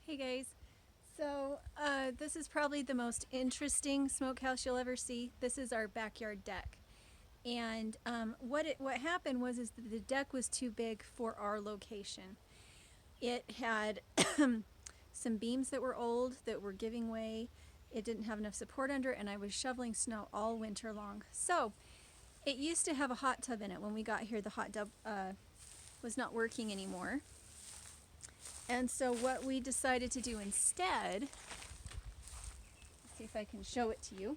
Hey guys, so this is probably the most interesting smokehouse you'll ever see. This is our backyard deck, and what happened was is that the deck was too big for our location. It had some beams that were old that were giving way. It didn't have enough support under it, and I was shoveling snow all winter long. So it used to have a hot tub in it. When we got here, the hot tub was not working anymore. And so what we decided to do instead, let's see if I can show it to you,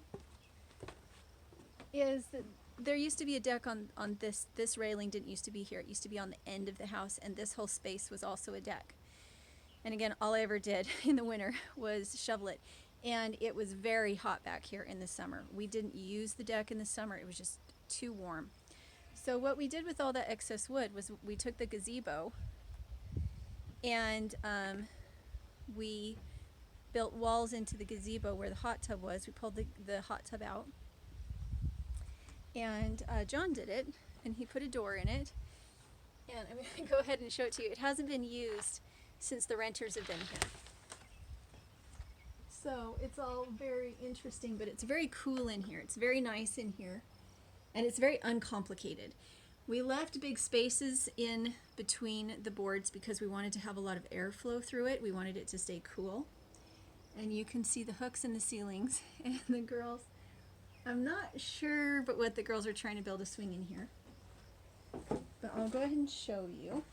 is that there used to be a deck on this railing didn't used to be here. It used to be on the end of the house, and this whole space was also a deck. And again, all I ever did in the winter was shovel it. And it was very hot back here in the summer. We didn't use the deck in the summer. It was just too warm. So what we did with all that excess wood was we took the gazebo and we built walls into the gazebo where the hot tub was. We pulled the hot tub out, and John did it, and he put a door in it. And I'm going to go ahead and show it to you. It hasn't been used since the renters have been here. So it's all very interesting, but it's very cool in here. It's very nice in here, and it's very uncomplicated. We left big spaces in between the boards because we wanted to have a lot of airflow through it. We wanted it to stay cool. And you can see the hooks in the ceilings. And the girls, I'm not sure but what the girls are trying to build a swing in here. But I'll go ahead and show you.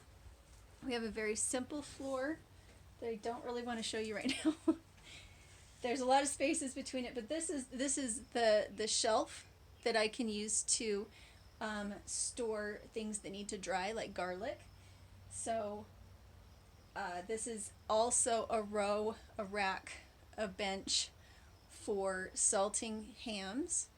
We have a very simple floor that I don't really want to show you right now. There's a lot of spaces between it, but this is the shelf that I can use to store things that need to dry, like garlic. So this is also a rack, a bench for salting hams.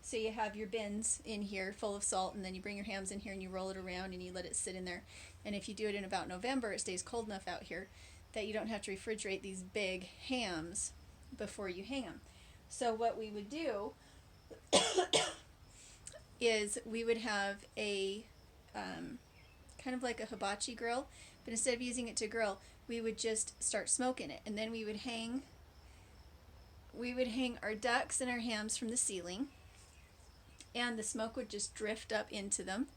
So you have your bins in here full of salt, and then you bring your hams in here and you roll it around and you let it sit in there. And if you do it in about November, it stays cold enough out here that you don't have to refrigerate these big hams before you hang them. So what we would do is we would have a kind of like a hibachi grill, but instead of using it to grill, we would just start smoking it, and then we would hang our ducks and our hams from the ceiling, and the smoke would just drift up into them,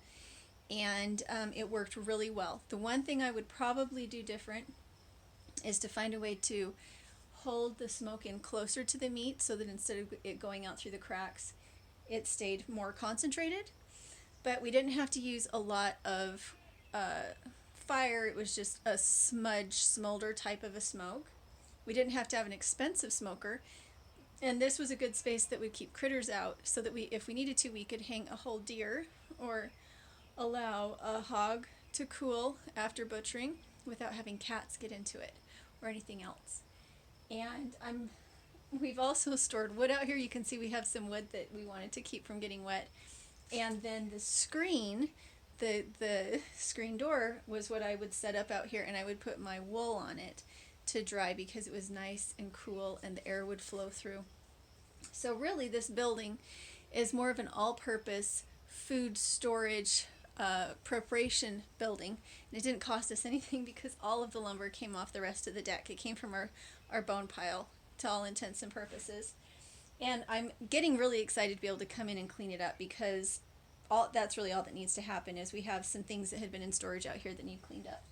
and it worked really well. The one thing I would probably do different is to find a way to hold the smoke in closer to the meat so that instead of it going out through the cracks, it stayed more concentrated. But we didn't have to use a lot of fire. It was just a smudge smolder type of a smoke. We didn't have to have an expensive smoker, and this was a good space that would keep critters out, so that if we needed to, we could hang a whole deer or allow a hog to cool after butchering without having cats get into it or anything else. And we've also stored wood out here. You can see we have some wood that we wanted to keep from getting wet. And then the screen, the screen door was what I would set up out here, and I would put my wool on it to dry because it was nice and cool and the air would flow through. So really this building is more of an all-purpose food storage preparation building, and it didn't cost us anything because all of the lumber came off the rest of the deck. It came from our bone pile to all intents and purposes. And I'm getting really excited to be able to come in and clean it up, because that's really all that needs to happen is we have some things that had been in storage out here that need cleaned up.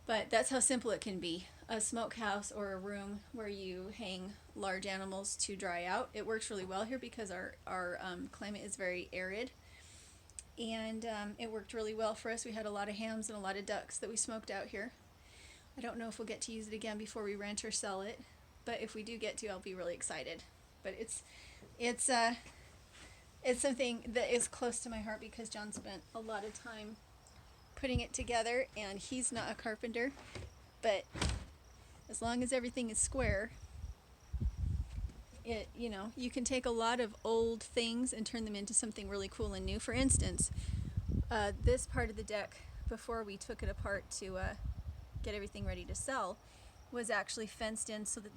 But that's how simple it can be. A smokehouse or a room where you hang large animals to dry out. It works really well here because our climate is very arid. And it worked really well for us. We had a lot of hams and a lot of ducks that we smoked out here. I don't know if we'll get to use it again before we rent or sell it, but if we do get to, I'll be really excited. But it's something that is close to my heart because John spent a lot of time putting it together, and he's not a carpenter, but as long as everything is square, you can take a lot of old things and turn them into something really cool and new. For instance, this part of the deck, before we took it apart to get everything ready to sell, was actually fenced in so that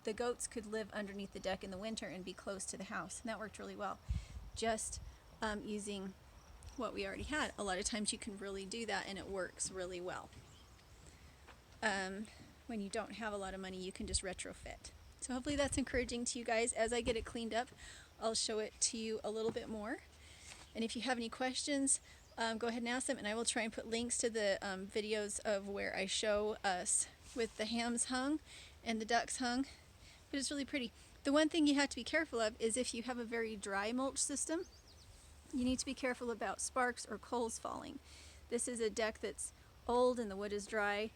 the goats could live underneath the deck in the winter and be close to the house, and that worked really well. Just using what we already had. A lot of times you can really do that and it works really well. when you don't have a lot of money, you can just retrofit. So hopefully that's encouraging to you guys. As I get it cleaned up, I'll show it to you a little bit more. And if you have any questions, go ahead and ask them, and I will try and put links to the videos of where I show us with the hams hung and the ducks hung. But it's really pretty. The one thing you have to be careful of is if you have a very dry mulch system, you need to be careful about sparks or coals falling. This is a deck that's old and the wood is dry,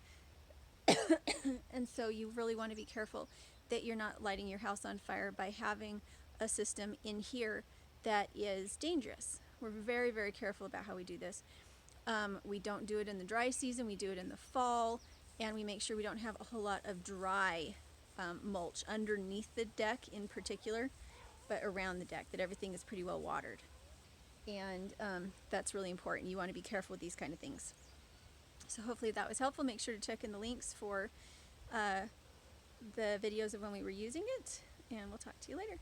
and so you really want to be careful that you're not lighting your house on fire by having a system in here that is dangerous. We're very, very careful about how we do this. We don't do it in the dry season, we do it in the fall, and we make sure we don't have a whole lot of dry mulch underneath the deck in particular, but around the deck, that everything is pretty well watered. And that's really important. You want to be careful with these kind of things. So hopefully that was helpful. Make sure to check in the links for the videos of when we were using it, and we'll talk to you later.